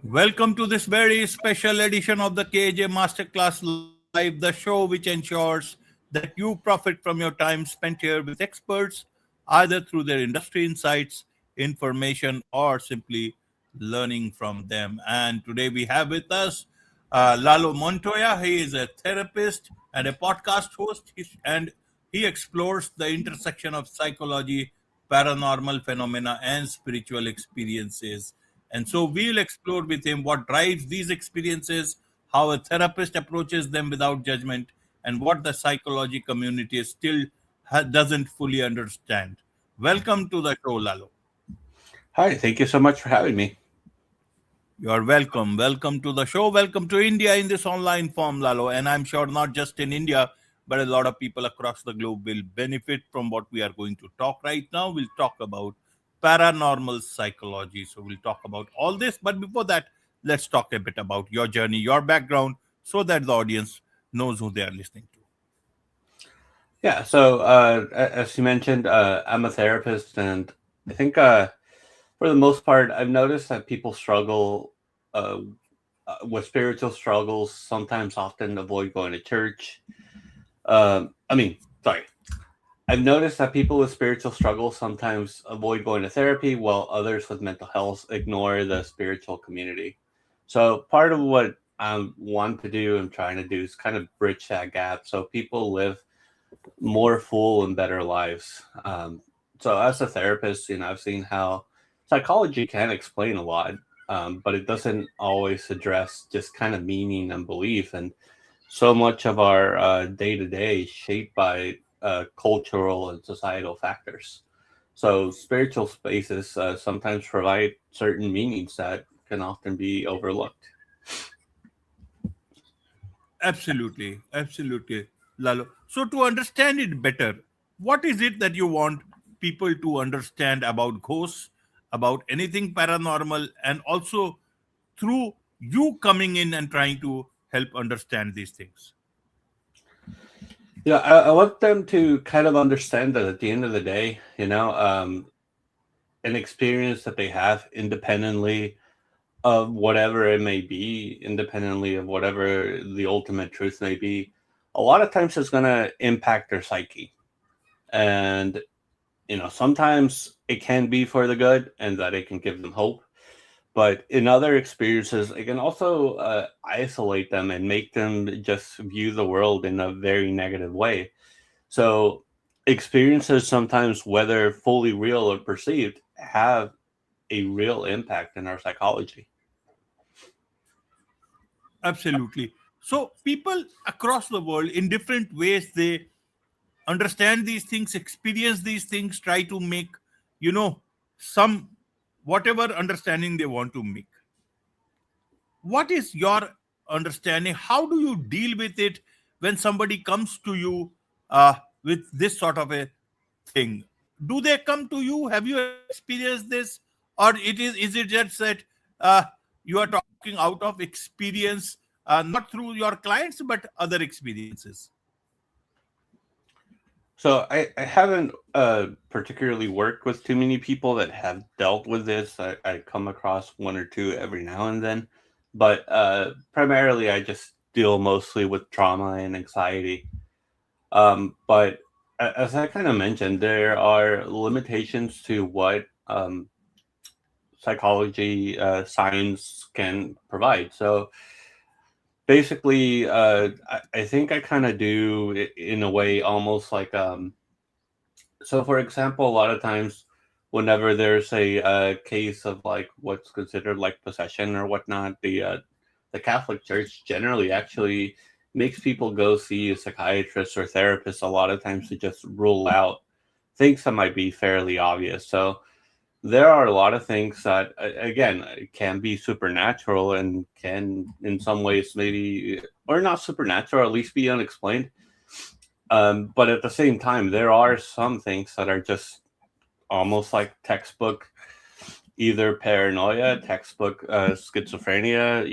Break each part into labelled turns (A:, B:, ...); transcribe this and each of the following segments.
A: Welcome to this very special edition of the KAJ Masterclass Live, the show which ensures that you profit from your time spent here with experts, either through their industry insights, information, or simply learning from them. And today we have with us Lalo Montoya. He is a therapist and a podcast host, and he explores the intersection of psychology, paranormal phenomena, and spiritual experiences. And so we'll explore with him what drives these experiences, how a therapist approaches them without judgment, and what the psychology community still doesn't fully understand. Welcome to the show, Lalo.
B: Hi, thank you so much for having me.
A: You're welcome. Welcome to the show. Welcome to India in this online form, Lalo. And I'm sure not just in India, but a lot of people across the globe will benefit from what we are going to talk right now. We'll talk about paranormal psychology. So we'll talk about all this. But before that, let's talk a bit about your journey, your background, so that the audience knows who they are listening to.
B: Yeah, so as you mentioned, I'm a therapist, and I think for the most part, I've noticed that people struggle uh, with spiritual struggles, sometimes often avoid going to church. Sorry. I've noticed that people with spiritual struggles sometimes avoid going to therapy, while others with mental health ignore the spiritual community. So part of what I want to do and trying to do is kind of bridge that gap so people live more full and better lives. So as a therapist, I've seen how psychology can explain a lot, but it doesn't always address just kind of meaning and belief. And so much of our day to day is shaped by cultural and societal factors. So spiritual spaces sometimes provide certain meanings that can often be overlooked.
A: Absolutely, absolutely, Lalo. So, to understand it better, what is it that you want people to understand about ghosts, about anything paranormal, and also through you coming in and trying to help understand these things?
B: Yeah, I want them to kind of understand that at the end of the day, an experience that they have independently of whatever it may be, independently of whatever the ultimate truth may be, a lot of times it's going to impact their psyche. And, sometimes it can be for the good and that it can give them hope. But in other experiences, it can also isolate them and make them just view the world in a very negative way. So, experiences sometimes, whether fully real or perceived, have a real impact in our psychology.
A: Absolutely. So, people across the world, in different ways, they understand these things, experience these things, try to make, you know, some whatever understanding they want to make. What is your understanding? How do you deal with it when somebody comes to you with this sort of a thing? Do they come to you? Have you experienced this, or is it just that uh, you are talking out of experience, not through your clients but other experiences?
B: So I haven't particularly worked with too many people that have dealt with this. I come across one or two every now and then, but primarily I just deal mostly with trauma and anxiety. But as I kind of mentioned, there are limitations to what psychology science can provide. So basically, I think I kind of do it in a way almost like so, for example, a lot of times, whenever there's a case of like what's considered like possession or whatnot, the Catholic Church generally actually makes people go see a psychiatrist or therapist a lot of times to just rule out things that might be fairly obvious. So there are a lot of things that, again, can be supernatural and can, in some ways, maybe or not supernatural, at least be unexplained. But at the same time, there are some things that are just almost like textbook, either paranoia, textbook schizophrenia.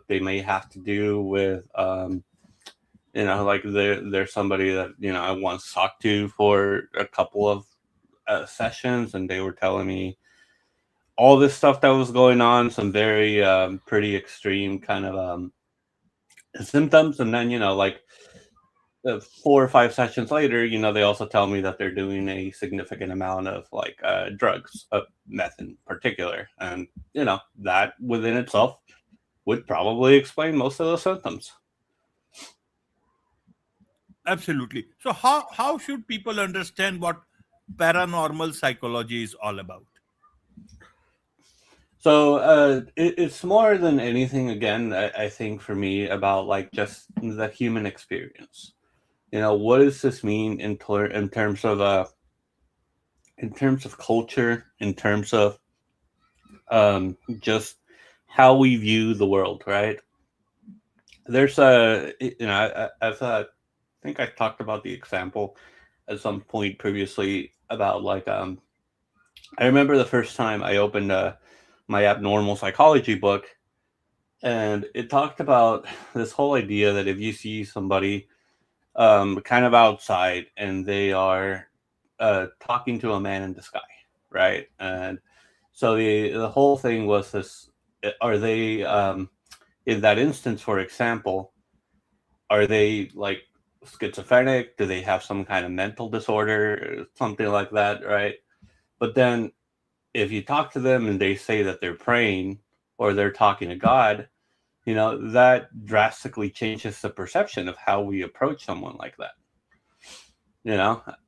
B: They may have to do with, like there's somebody that I once talked to for a couple of sessions, and they were telling me all this stuff that was going on, some very pretty extreme kind of symptoms, and then like 4 or 5 sessions later, they also tell me that they're doing a significant amount of like drugs, meth in particular, and that within itself would probably explain most of the symptoms.
A: Absolutely. So how should people understand what paranormal psychology is all about?
B: So it's more than anything, again, I think for me about like just the human experience. What does this mean in terms of culture, in terms of just how we view the world, right? There's I think I talked about the example at some point previously about like I remember the first time I opened my abnormal psychology book, and it talked about this whole idea that if you see somebody kind of outside and they are talking to a man in the sky, right? And so the whole thing was this: are they in that instance, for example, are they like schizophrenic? Do they have some kind of mental disorder, something like that, right? But then if you talk to them and they say that they're praying or they're talking to God, that drastically changes the perception of how we approach someone like that.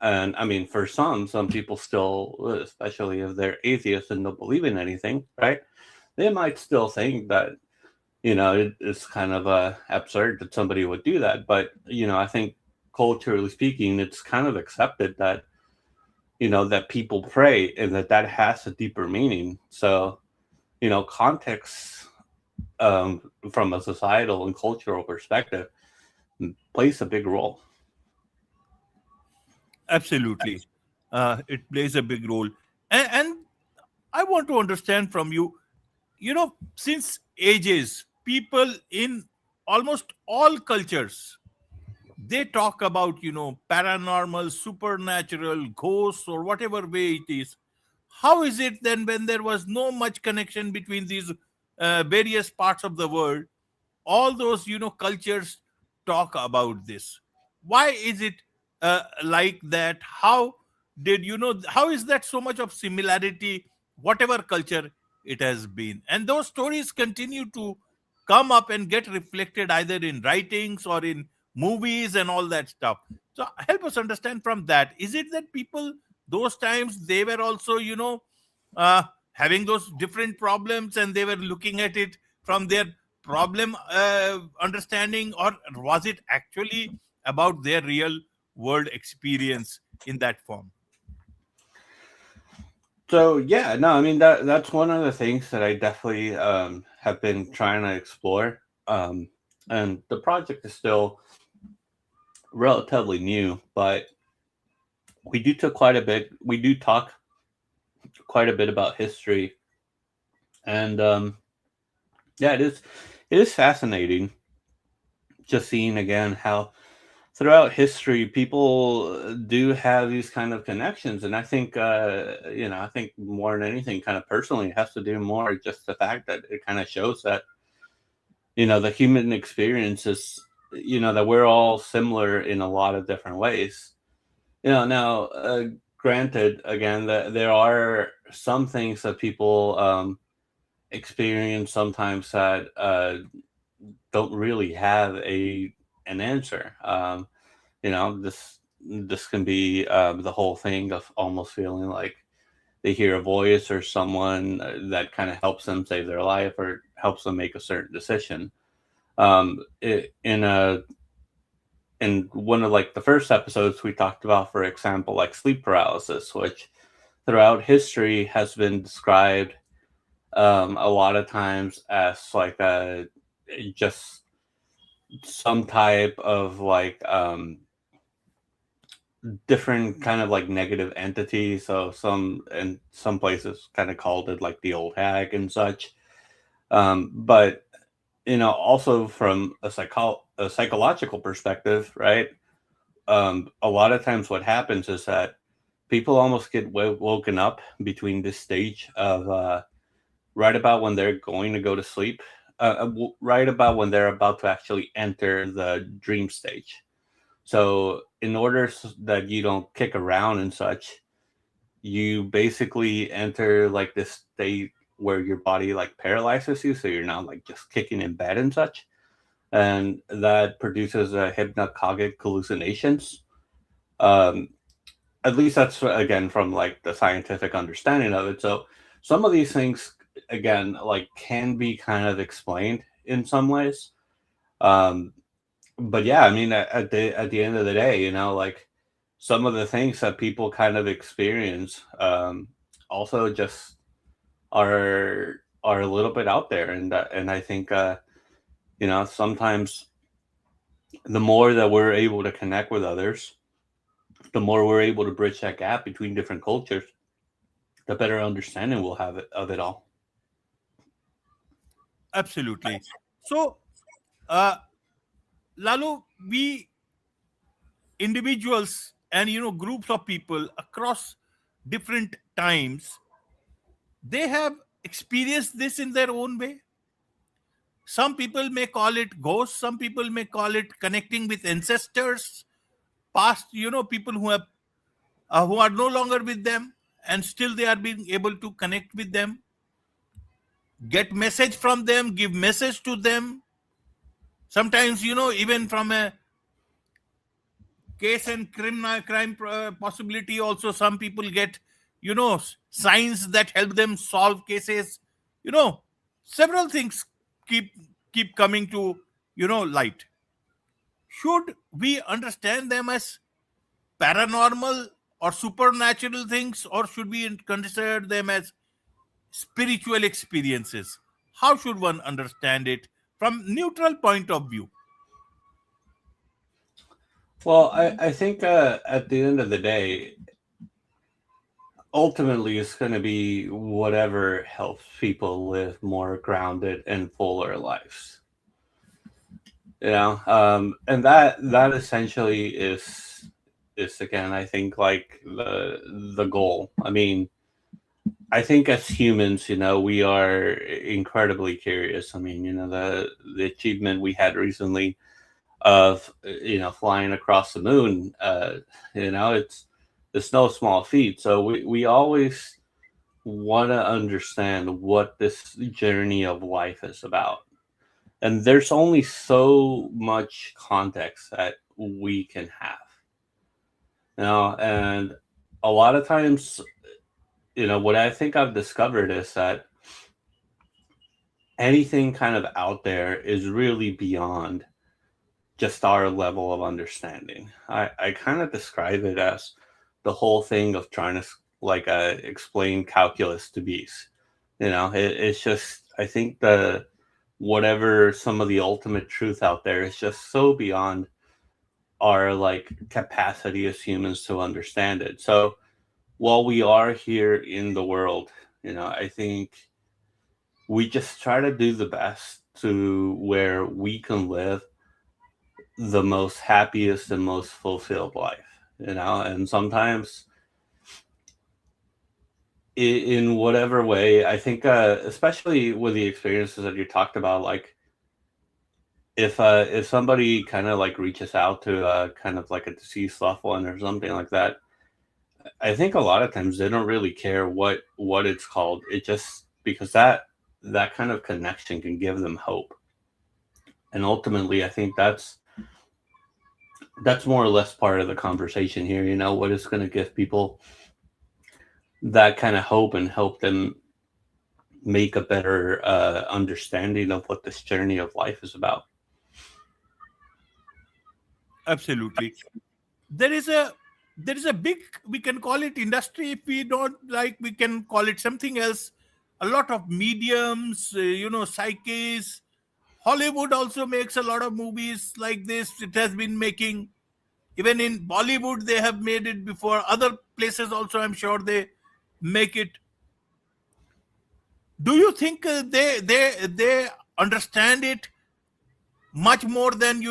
B: And I mean, for some people still, especially if they're atheists and don't believe in anything, right? They might still think that it's kind of absurd that somebody would do that. But I think culturally speaking, it's kind of accepted that that people pray and that has a deeper meaning. So context from a societal and cultural perspective plays a big role.
A: Absolutely. It plays a big role. And I want to understand from you, since ages, people in almost all cultures, they talk about, paranormal, supernatural, ghosts, or whatever way it is. How is it then when there was no much connection between these various parts of the world, all those cultures talk about this? Why is it like that? How is that so much of similarity, whatever culture it has been, and those stories continue to come up and get reflected either in writings or in movies and all that stuff? So help us understand from that. Is it that people those times they were also uh, having those different problems and they were looking at it from their problem understanding, or was it actually about their real world experience in that form?
B: So yeah, no, I mean that's one of the things that I definitely have been trying to explore. And the project is still relatively new, but we do talk quite a bit about history, and yeah, it is fascinating just seeing again how throughout history people do have these kind of connections. And I think I think more than anything, kind of personally, it has to do more just the fact that it kind of shows that the human experience is that we're all similar in a lot of different ways. Now granted, again, that there are some things that people experience sometimes that don't really have an answer. This can be the whole thing of almost feeling like they hear a voice or someone that kind of helps them save their life or helps them make a certain decision. In one of like the first episodes, we talked about, for example, like sleep paralysis, which throughout history has been described a lot of times as like a just some type of like different kind of like negative entity. So some places kind of called it like the old hag and such. But also from a psychological perspective, right? A lot of times, what happens is that people almost get woken up between this stage of right about when they're going to go to sleep, right about when they're about to actually enter the dream stage. So, in order that you don't kick around and such, you basically enter like this state where your body like paralyzes you, so you're not like just kicking in bed and such, and that produces hypnagogic hallucinations. Um, at least that's again from like the scientific understanding of it. So some of these things again like can be kind of explained in some ways. Um, but yeah, I mean at the end of the day, like some of the things that people kind of experience also just are a little bit out there, and I think sometimes the more that we're able to connect with others, the more we're able to bridge that gap between different cultures, the better understanding we'll have of it all.
A: Absolutely. So, uh, Lalu, we individuals and groups of people across different times, they have experienced this in their own way. Some people may call it ghosts, some people may call it connecting with ancestors, past people who are no longer with them, and still they are being able to connect with them, get message from them, give message to them. Sometimes even from a case and crime possibility also, some people get signs that help them solve cases. you know Several things keep coming to light. Should we understand them as paranormal or supernatural things, or should we consider them as spiritual experiences? How should one understand it from neutral point of view?
B: Well, I think at the end of the day, ultimately it's going to be whatever helps people live more grounded and fuller lives. And that essentially is again, I think, like the goal. I mean, I think as humans, we are incredibly curious. I mean, the achievement we had recently of flying across the moon, it's no small feat. So we always want to understand what this journey of life is about, and there's only so much context that we can have and a lot of times, what I think I've discovered is that anything kind of out there is really beyond just our level of understanding. I kind of describe it as the whole thing of trying to like explain calculus to bees. It's just, I think the whatever some of the ultimate truth out there is just so beyond our like capacity as humans to understand it. So while we are here in the world, I think we just try to do the best to where we can live the most happiest and most fulfilled life, and sometimes in whatever way, I think, especially with the experiences that you talked about, like if somebody kind of like reaches out to kind of like a deceased loved one or something like that, I think a lot of times they don't really care what it's called. It just because that kind of connection can give them hope, and ultimately, I think that's more or less part of the conversation here. What is going to give people that kind of hope and help them make a better understanding of what this journey of life is about.
A: Absolutely. There is a big, we can call it industry. If we don't like, we can call it something else. A lot of mediums, psyches. Hollywood also makes a lot of movies like this. It has been making, even in Bollywood they have made it before. Other places also, I'm sure they make it. Do you think they understand it much more than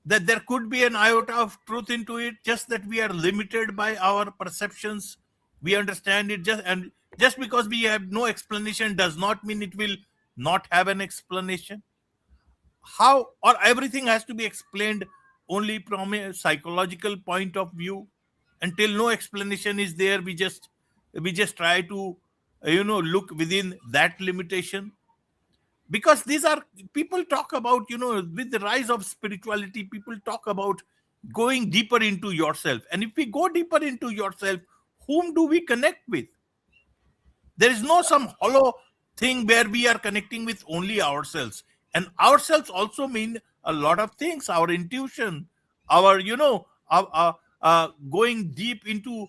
A: that there could be an iota of truth into it, just that we are limited by our perceptions? We understand it just, and Just because we have no explanation does not mean it will not have an explanation. How, or everything has to be explained only from a psychological point of view? Until no explanation is there, we just try to look within that limitation. Because these are, people talk about, with the rise of spirituality, people talk about going deeper into yourself. And if we go deeper into yourself, whom do we connect with? There is no some hollow thing where we are connecting with only ourselves. And ourselves also mean a lot of things: our intuition, our going deep into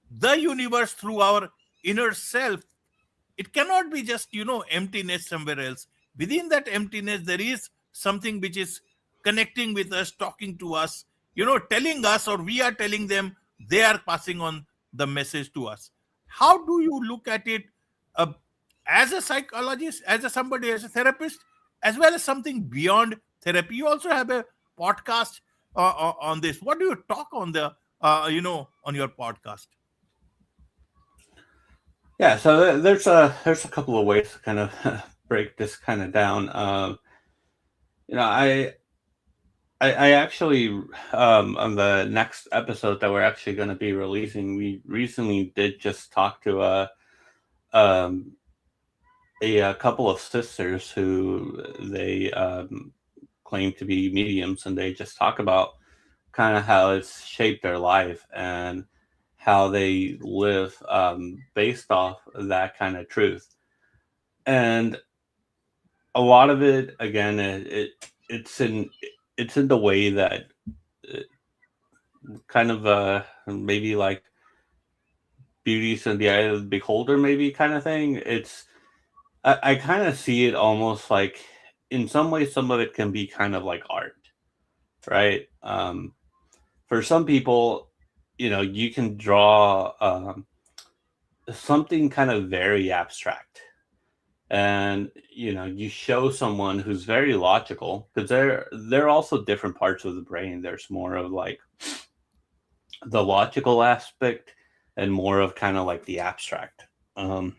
A: the universe through our inner self. It cannot be just emptiness somewhere else. Within that emptiness there is something which is connecting with us, talking to us, telling us, or we are telling them. They are passing on the message to us. How do you look at it, uh, as a psychologist, as a somebody, as a therapist, as well as something beyond therapy? You also have a podcast on this. What do you talk on the on your podcast?
B: Yeah, so there's a couple of ways to kind of break this kind of down. You know, I actually on the next episode that we're actually going to be releasing, we recently did just talk to um, a couple of sisters who they claim to be mediums, and they just talk about kind of how it's shaped their life and how they live based off that kind of truth. And a lot of it, again, it's in the way that uh, kind of maybe like beauty's in the eye of the beholder, maybe kind of thing. I kind of see it almost like, in some ways, some of it can be kind of like art, right? For some people, you can draw something kind of very abstract, and you show someone who's very logical, because there are also different parts of the brain. There's more of like the logical aspect, and more of kind of like the abstract. Um,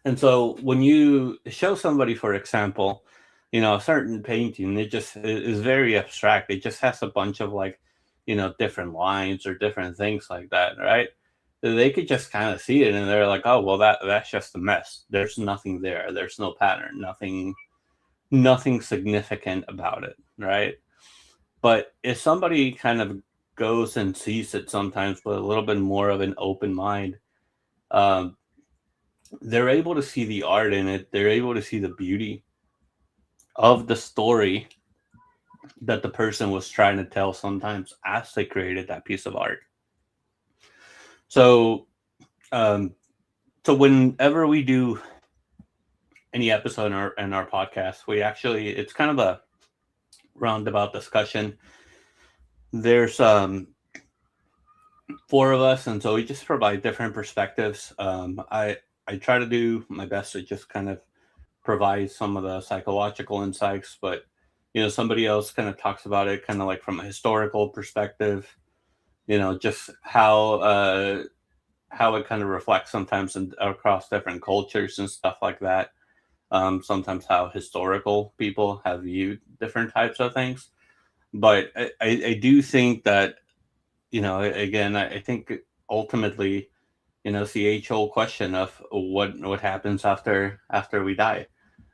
B: and so when you show somebody, for example, a certain painting, it just is very abstract. It just has a bunch of like, different lines or different things like that, right? They could just kind of see it, and they're like, oh, well, that's just a mess. There's nothing there. There's no pattern. Nothing significant about it, right? But if somebody kind of goes and sees it sometimes with a little bit more of an open mind, um, they're able to see the art in it. They're able to see the beauty of the story that the person was trying to tell sometimes as they created that piece of art. So, um, so whenever we do any episode in our podcast, it's kind of a roundabout discussion. There's four of us, and so we just provide different perspectives. I try to do my best to just kind of provide some of the psychological insights, but somebody else kind of talks about it kind of like from a historical perspective. Just how it kind of reflects sometimes across different cultures and stuff like that. Sometimes how historical people have viewed different types of things. But I do think that, again, I think ultimately, it's the age old question of what happens after we die.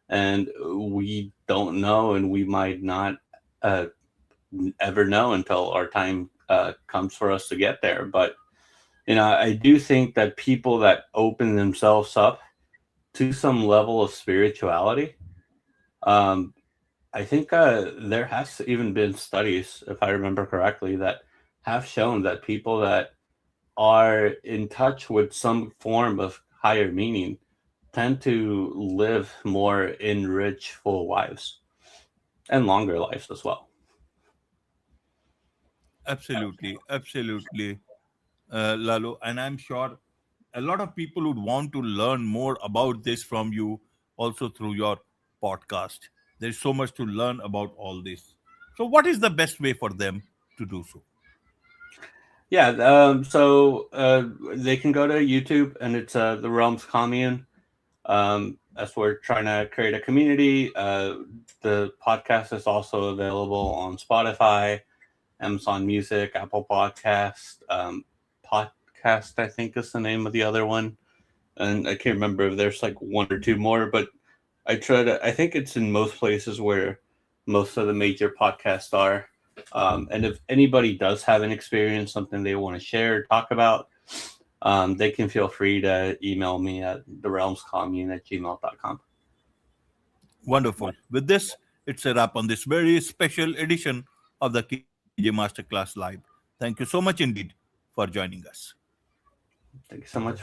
B: And we don't know, and we might not uh, ever know until our time comes for us to get there. But I do think that people that open themselves up to some level of spirituality, um, I think there has even been studies, if I remember correctly, that have shown that people that are in touch with some form of higher meaning tend to live more enriched, full lives, and longer lives as well.
A: Absolutely, absolutely, Lalo. And I'm sure a lot of people would want to learn more about this from you also through your podcast. There's so much to learn about all this. So, what is the best way for them to do so?
B: Yeah, they can go to YouTube, and it's the Realms Commune. As we're trying to create a community. The podcast is also available on Spotify, Amazon Music, Apple Podcast. Podcast, I think, is the name of the other one, and I can't remember if there's like one or two more, but I think it's in most places where most of the major podcasts are. And if anybody does have an experience, something they want to share, talk about, they can feel free to email me at therealmscommune@gmail.com.
A: Wonderful. With this, it's a wrap on this very special edition of the KJ Masterclass Live. Thank you so much indeed for joining us.
B: Thank you so much.